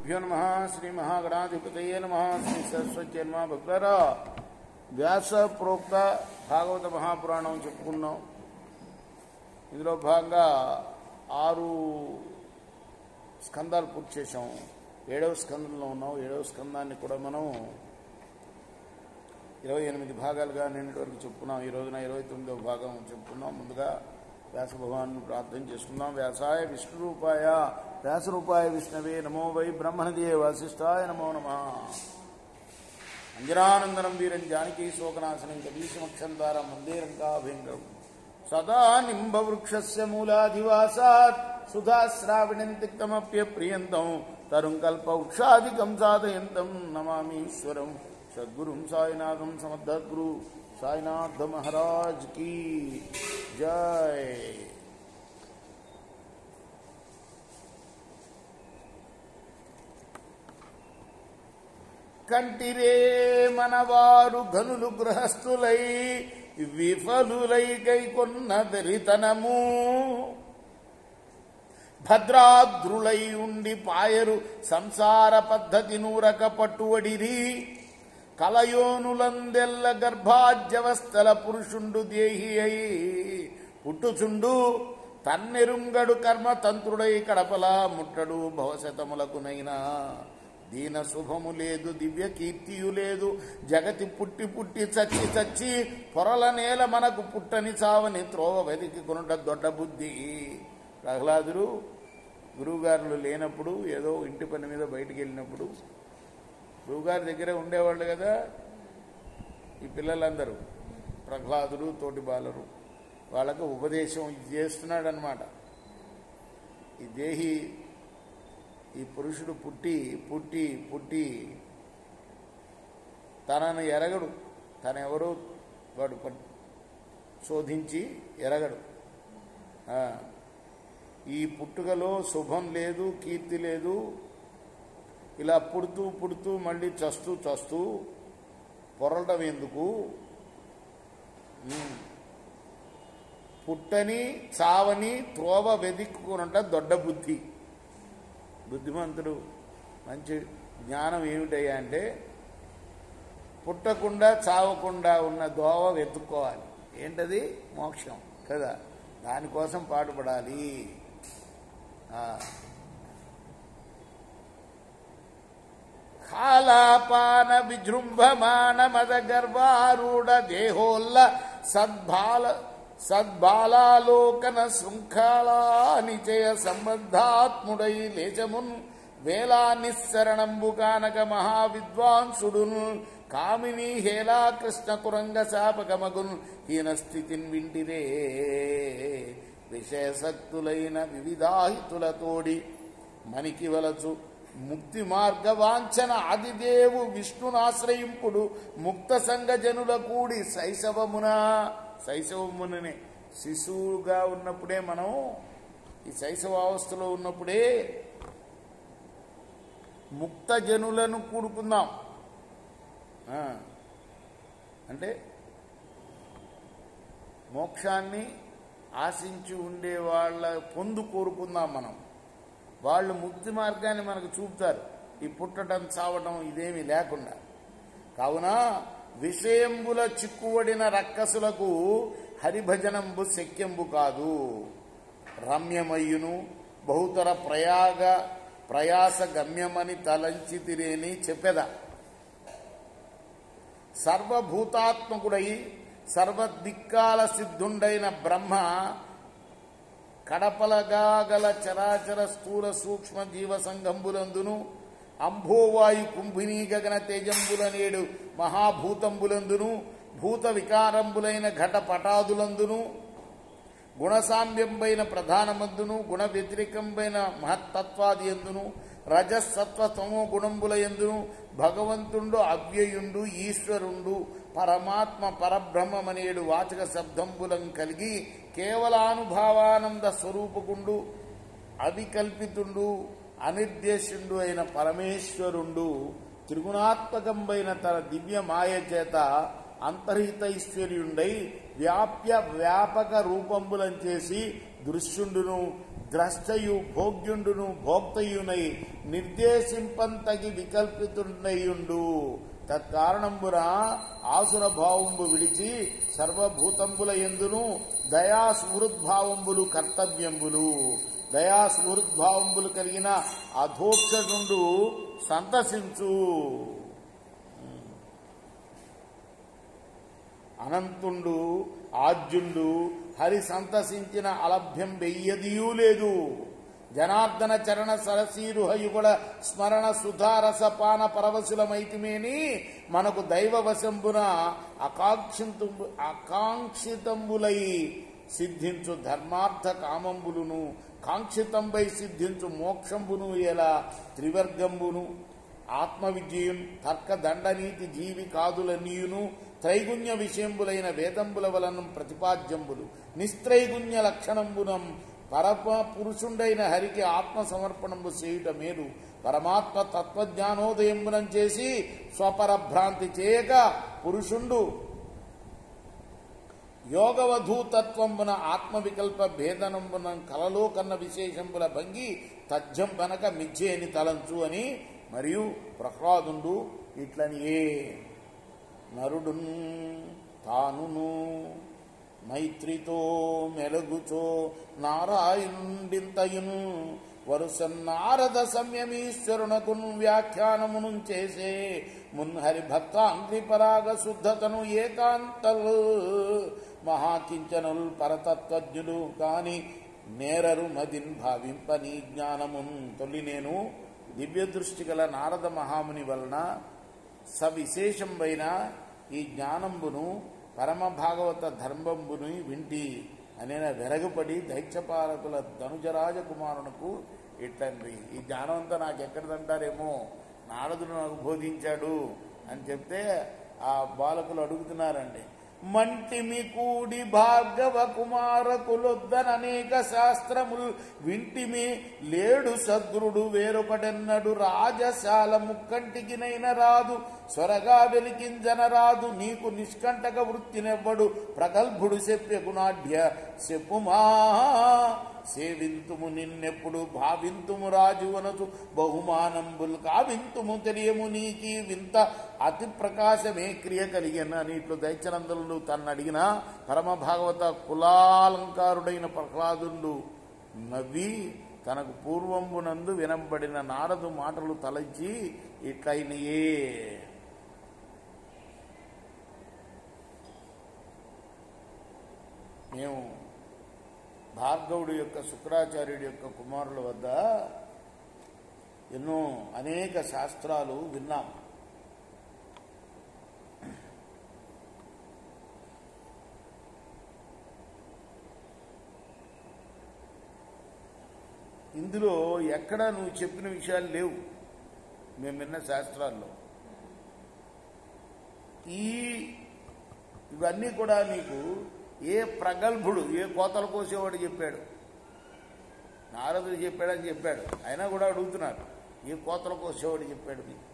శ్రీగురుభ్యో నమః. శ్రీ మహాగణాధిపతయే నమః. శ్రీ సరస్వతి నమః. భక్తులారా, వ్యాస ప్రోక్త భాగవత మహాపురాణం చెప్పుకున్నాం. ఇందులో భాగంగా 6 స్కందాలు పూర్తి చేశాం. 7వ స్కందంలో ఉన్నాం. 7వ స్కందాన్ని కూడా మనం 28 భాగాలుగా నిన్నటి వరకు చెప్పుకున్నాం. ఈ రోజున 29వ భాగం చెప్పుకున్నాం. ముందుగా వ్యాస భగవాన్ని ప్రార్థన చేసుకుందాం. వ్యాసాయ విష్ణురూపాయ వ్యాసరూపాయ విష్ణవే నమో వై బ్రహ్మణదే వశిష్ఠాయ నమో నమః. అంజనానందనం వీరం జానకీ శోకనాశనం కవీశమక్షందారం వందే లంకాభయంకరం. సదా నింబవృక్షస్య మూలాధివాసాత్ సుధాశ్రావిణం తిక్తమప్యప్రియంతం తరుం కల్పవృక్షాదికం సాధయంతం నమామీశ్వరం సద్గురుం సాయినాథం సమర్థగురు సాయినాథ మహారాజ్ की जय. కంటిరే మనవారు ఘనులు గృహస్థులై విఫలులై కైకొన్న దరితనము భద్రాద్రులై ఉండి పాయరు సంసార పద్ధతి నూరక పట్టువడిరి కలయోనులందెల్ల గర్భాజ్యవస్థల పురుషుండు దేహి అయి పుట్టుచుండు తన్నెరుంగడు కర్మతంత్రుడై కడపలా ముట్టడు భవశతములకునైనా దీన శుభము లేదు దివ్య కీర్తియు లేదు జగతి పుట్టి పుట్టి చచ్చి చచ్చి పొరల నేల మనకు పుట్టని చావని త్రోవ వెతికి కొనుట దొడ్డ బుద్ధి. ప్రహ్లాదుడు గురువుగారులు లేనప్పుడు ఏదో ఇంటి పని మీద బయటికి వెళ్ళినప్పుడు గురువుగారి దగ్గరే ఉండేవాళ్ళు కదా ఈ పిల్లలందరూ. ప్రహ్లాదుడు తోటి బాలరు వాళ్ళకు ఉపదేశం చేస్తున్నాడు అన్నమాట. ఈ దేహి ఈ పురుషుడు పుట్టి పుట్టి పుట్టి తనను ఎరగడు, తనెవరో వాడు శోధించి ఎరగడు. ఈ పుట్టుకలో శుభం లేదు, కీర్తి లేదు. ఇలా పుడుతూ పుడుతూ మళ్ళీ చస్తూ చస్తూ పొరలటం ఎందుకు? పుట్టని చావని త్రోవ వెదిక్కునంట దొడ్డ బుద్ధి. బుద్ధిమంతుడు మంచి జ్ఞానం ఏమిటయ్యా అంటే పుట్టకుండా చావకుండా ఉన్న దోవ వెతుక్కోవాలి. ఏంటది? మోక్షం కదా. దానికోసం పాటుపడాలి. కాలాపాన విజృంభమాణ మద గర్వారూఢ దేహోల్ల సద్బాలాలోకన శృంఖలా నిచయ సంబద్ధాత్ముడై లేచమున్ వేలా నిస్సరణంబు కానక మహావిద్వాంసుడున్ కామిని హేలా కృష్ణ కురంగ శాపకమగున్ హీనస్థితిన్ వింటిరే విషయసక్తులైన వివిధాహితులతోడి మనికి వలచు ముక్తి మార్గ వాంఛన ఆదిదేవు విష్ణునాశ్రయింపుడు ముక్త సంగజనుల కూడి శైశవముననే శిశువుగా ఉన్నప్పుడే మనం ఈ శైశవావస్థలో ఉన్నప్పుడే ముక్త జనులను కూడుకుందాం. అంటే మోక్షాన్ని ఆశించి ఉండే వాళ్ళ పొందు కోరుకుందాం మనం. వాళ్ళు ముక్తి మార్గాన్ని మనకు చూపుతారు. ఈ పుట్టడం చావటం ఇదేమీ లేకుండా. కావున విషయంబుల చిక్కువడిన రక్కసులకు హరిభజనంబు శక్యంబు కాదు. రమ్యమయ్యును బహుతర ప్రయాస గమ్యమని తలంచి తిరేని చెప్పెద. సర్వభూతాత్మకుడై సర్వదిక్కాల సిద్ధుండైన బ్రహ్మ కడపలగా గల చరాచర స్థూల సూక్ష్మ జీవ సంఘంబులందును అంభోవాయు కుంభినీ గగన తేజంబుల నేడు మహాభూతంబులందును భూత వికారంబులైన ఘటపటాదులందును గుణసామ్యంబైన ప్రధానమందును గుణ వ్యతిరేకంబైన మహత్తత్వాది ఎందును రజసత్వతమో గుణంబుల ఎందును భగవంతుండు అవ్యయుండు ఈశ్వరుండు పరమాత్మ పరబ్రహ్మమనేడు వాచక శబ్దంబులం కలిగి కేవలానుభావానంద స్వరూపకుండు అవికల్పితుండు అనిర్దేశుండు అయిన పరమేశ్వరుండు త్రిగుణాత్మకంబైన తన దివ్య మాయ చేత అంతర్హితైశ్వర్యుండై వ్యాప్య వ్యాపక రూపంబులం చేసి దృశ్యుండును ద్రష్టయు భోగ్యుండును భోక్తయునై నిర్దేశింపంతగి వికల్పితుండయుండు. తత్కారణంబున ఆసుర భావంబు విడిచి సర్వభూతంబుల యందును దయా స్మృద్భావంబులు కర్తవ్యంబులు. దయా స్మృద్భావంబులు కలిగిన అధోక్షరుండు సంతసించు. అనంతుండు ఆజ్యుండు హరి సంతసించిన అలభ్యం వెయ్యదియూ లేదు. జనార్దన చరణ సరసీరుహయుగుడ స్మరణ సుధారసపాన పరవశులమైతిమేని మనకు దైవ వశంబున అకాంక్షితంబులై సిద్ధించు ధర్మార్థ కామంబులును కాంక్షితంపై సిద్ధించు మోక్షంబును ఎలా త్రివర్గంబును ఆత్మవిద్యయున్ తర్క దండనీతి జీవి కాదులనీయును త్రైగుణ్య విషయంబులైన వేదంబుల వలన ప్రతిపాద్యంబులు నిస్త్రైగుణ్య లక్షణంబునం పరమ పురుషుండైన హరికి ఆత్మ సమర్పణంబు చేయుట మేలు. పరమాత్మ తత్వజ్ఞానోదయంబునం చేసి స్వపరభ్రాంతి చేయక పురుషుండు యోగవధూతత్వంబున ఆత్మవికల్ప భేదనంబున కలలో కన్న విశేషంబుల భంగి తజ్జం కనుక మిథ్యేని తలంచు అని. మరియు ప్రహ్లాదుండు ఇట్లనియే నరుడున్ తానును మైత్రితో మెలుగుచో నారాయణుండింతయును వరుస నారద సంయమీశ్వరునకున్ వ్యాఖ్యానమును చేసే మున్హరి భక్త అంగ్రిపరాగ శుద్ధతను ఏకాంతలు మహాకించనుల్ పరతత్వజ్ఞులు కాని నేరరు మదిన్ భావింపని జ్ఞానమున్ తొలి నేను దివ్య దృష్టి గల నారద మహాముని వలన సవిశేషంబైన ఈ జ్ఞానంబును పరమ భాగవత ధర్మంబును వింటి అనే వెరగుపడి దైత్యపాలకుల ధనుజరాజ కుమారునకు ఇట్లండి. ఈ జ్ఞానం అంతా నాకు ఎక్కడిదంటారేమో, నారదుడు నాకు బోధించాడు అని చెప్తే ఆ బాలకులు అడుగుతున్నారండి. మంటిమి కూడి భార్గవ కుమారకులొద్దననేక శాస్త్రములు వింటిమి లేడు సద్గురుడు వేరొకటెన్నడు రాజశాల ముక్కంటికినైన రాదు స్వరగా వెలికింజనరాదు నీకు నిష్కంటక వృత్తినెవ్వడు ప్రగల్భుడు చెప్పెగునాఢ్య చెప్పుమా సేవింతుము నిన్నెప్పుడు భావింతుము రాజు అనసు బహుమానంబుల్ కావింతుము తెలియము నీకి వింత అతి ప్రకాశమే క్రియ కలిగిన ఇట్లు దైత్యనందనుడు తన్ను అడిగిన పరమ భాగవత కులాలంకారుడైన ప్రహ్లాదుడు నవ్వి తనకు పూర్వంబునందు వినబడిన నారదు మాటలు తలంచి ఇట్లయినయే. మేము భార్గవుడి యొక్క శుక్రాచార్యుడి యొక్క కుమారుల వద్ద ఎన్నో అనేక శాస్త్రాలు విన్నాం. ఇందులో ఎక్కడ నువ్వు చెప్పిన విషయాలు లేవు మేము విన్న శాస్త్రాల్లో. ఇవన్నీ కూడా నీకు ఏ ప్రగల్భుడు ఏ కోతలు కోసేవాడు చెప్పాడు? నారదుడు చెప్పాడని చెప్పాడు, అయినా కూడా అడుగుతున్నారు ఏ కోతలు కోసేవాడు చెప్పాడు నీకు?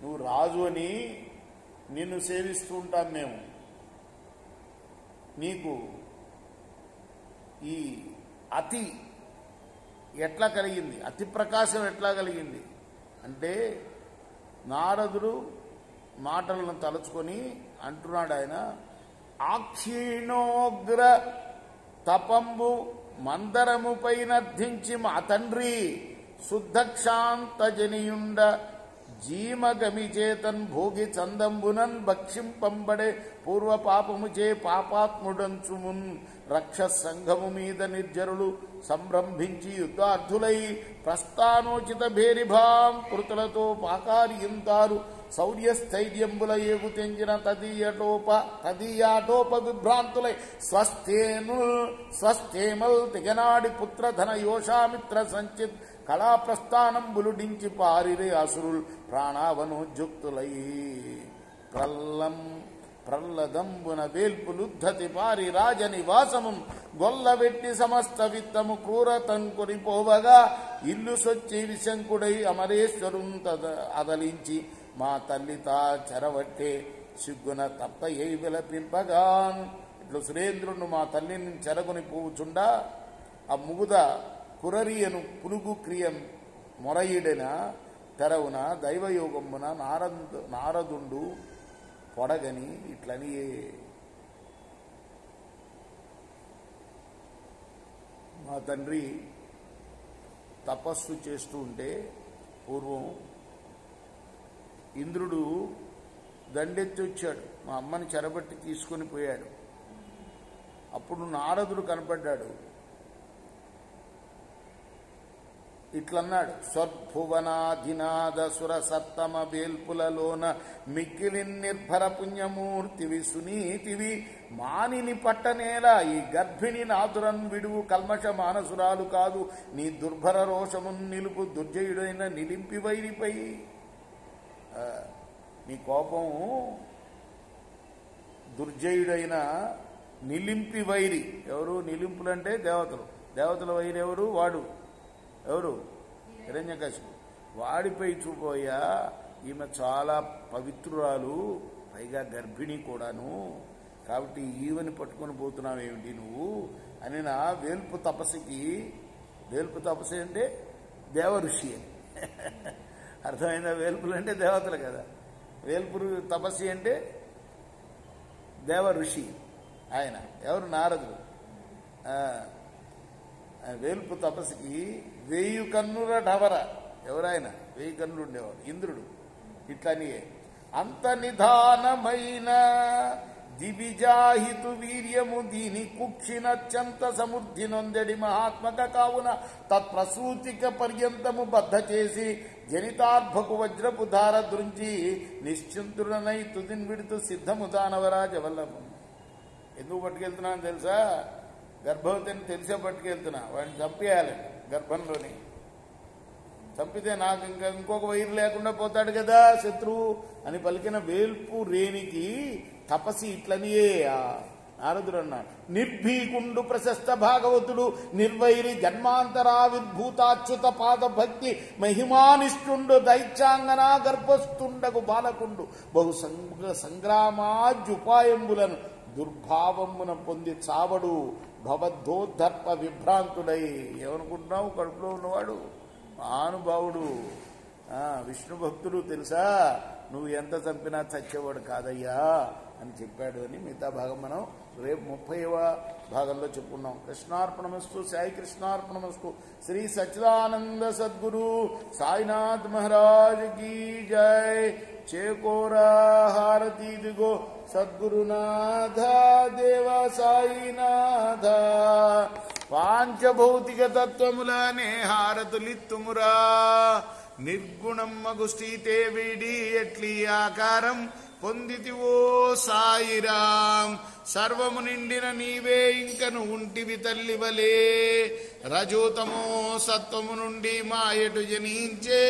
నువ్వు రాజు అని నిన్ను సేవిస్తూ ఉంటాం మేము. నీకు ఈ అతి ఎట్లా కలిగింది, అతి ప్రకాశం ఎట్లా కలిగింది అంటే నారదుడు మాటలను తలుచుకొని అంటున్నాడు ఆయన, ఆక్షీణోగ్ర తపంబు మందరముపై నర్థించి మా తండ్రి శుద్ధక్షాంత జనియుండ జీమగమి చేతన్ భోగి చందంబునన్ భక్షింపంబడే పూర్వ పాపముచే పాపాత్ముడంచుమున్ రక్ష సంఘము మీద నిర్జరులు సంరంభించి యుద్ధార్థులై ప్రస్థానోచిత భేరిభాం కృతులతో పాకారియంతారు శౌర్యస్థైర్యంబుల ఏగు తెంచిన తదీయాటోప విభ్రాంతులై స్వస్థేమల్ తెగనాడి పుత్రధన యోషామిత్ర సంచిత్ కళాప్రస్థానంబులుడించి పారిరే అసురుల్ ప్రాణావనోద్యుక్తులై ప్రల్లదంబున వేల్పులుద్ధతి పారి రాజనివాసమున్ గొల్లబెట్టి సమస్త విత్తము క్రూరతంకురిపోవగా ఇల్లు సొచ్చి విశంకుడై అమరేశ్వరున్ అదలించి మా తల్లితా చెరవట్టే సిగ్గున తప్పయ్యి విలపింపగా. ఇట్లు సురేంద్రుడు మా తల్లిని చెరగుని పోవుచుండా ఆ ముగుద కురరియను పులుగు క్రియం మొరయిడిన తెరవున దైవయోగమున నారదుండు పొడగని ఇట్లని మా తండ్రి తపస్సు చేస్తూ ఉంటే పూర్వం ఇంద్రుడు దండెత్తి వచ్చాడు, మా అమ్మని చెరబట్టి తీసుకొని పోయాడు. అప్పుడు నారదుడు కనపడ్డాడు. ఇట్లన్నాడు, స్వర్భువనాధినాద సుర సత్తమ వేల్పులలోన మిక్కిలి నిర్భర పుణ్యమూర్తివి సునీతివి మానిని పట్టనేల ఈ గర్భిణి నాదురన్ విడువు కల్మష మానసురాలు కాదు నీ దుర్భర రోషమున్ నిలుపు దుర్జయుడైన నిలింపి వైరిపై. నీ కోపం దుర్జయుడైన నిలింపి వైరి. ఎవరు నిలింపులంటే దేవతలు. దేవతల వైరి ఎవరు? వాడు ఎవరు? హిరణ్యకశిపుడు. వాడిపై చూపోయా, ఈమె చాలా పవిత్రురాలు, పైగా గర్భిణి కూడాను, కాబట్టి ఈవెని పట్టుకొని పోతున్నావేమిటి నువ్వు అని నా వేల్పు తపస్సుకి. వేల్పు తపస్సు అంటే దేవ ఋషి అని అర్థమైందా? వేల్పులు అంటే దేవతలు కదా. వేల్పు తపస్సు అంటే దేవ ఋషి. ఆయన ఎవరు? నారదుడు. వేల్పు తపస్సుకి 1000 కన్నుల ఢవర. ఎవరాయన? 1000 కన్నులు ఉండేవాడు ఇంద్రుడు. ఇట్లని అంత నిధానమైన దివిజాహితు వీర్యము దీని కుక్షినత్యంత సమృద్ధి నొందెడి మహాత్మక కావున తత్ప్రసూతిక పర్యంతము బద్ధ చేసి జనితార్భకు వజ్రపు ధార దృంచి నిశ్చింతుడనై తుదిన్ విడుతూ సిద్ధము దానవరాజ వల్లభం. ఎందుకు పట్టుకెళ్తున్నాను తెలుసా? గర్భవతిని తెలిసే పట్టుకెళ్తున్నా. వాడిని చంపేయాలండి గర్భంలోని. చంపితే నాకు ఇంకొక వైరు లేకుండా పోతాడు కదా శత్రువు అని పలికిన వేల్పు రేనికి తపస్సు ఇట్లనియే నారదుడు అన్నాడు. నిర్భీకుండు ప్రశస్త భాగవతుడు నిర్వైరి జన్మాంతరావిర్భూతాచ్యుత పాద భక్తి మహిమానిష్ఠుండు దైత్యాంగన గర్భస్థుండగు బాలకుండు బహు సంగ్రామాజ్యుపాయంబులను దుర్భావమున పొంది చావడు భవద్దోద్ధర్ప విభ్రాంతుడై. ఏమనుకుంటున్నావు? కడుపులో ఉన్నవాడు మహానుభావుడు విష్ణు భక్తుడు తెలుసా, నువ్వు ఎంత చంపినా చచ్చేవాడు కాదయ్యా అని చెప్పాడు అని మిగతా భాగం మనం రేపు 30వ భాగంలో చెప్పుకున్నాం. కృష్ణార్పణమస్తు. సాయి కృష్ణార్పణమస్తు. శ్రీ సచ్చిదానంద సద్గురు సాయినాథ్ మహారాజ్ की जय. చేకోరా హారతి దిగో సద్గురునాథ దేవ సాయినాథ. పాంచభౌతిక తత్వములనే హారతులిత్తుమురా నిర్గుణమ్మగు స్థితే వీడి ఎట్లి ఆకారం పొందితివో సాయిరాం. సర్వము నిండిన నీవే ఇంకను ఉంటివి తల్లివలే. రజోతమో సత్వము నుండి మాయటు జనించే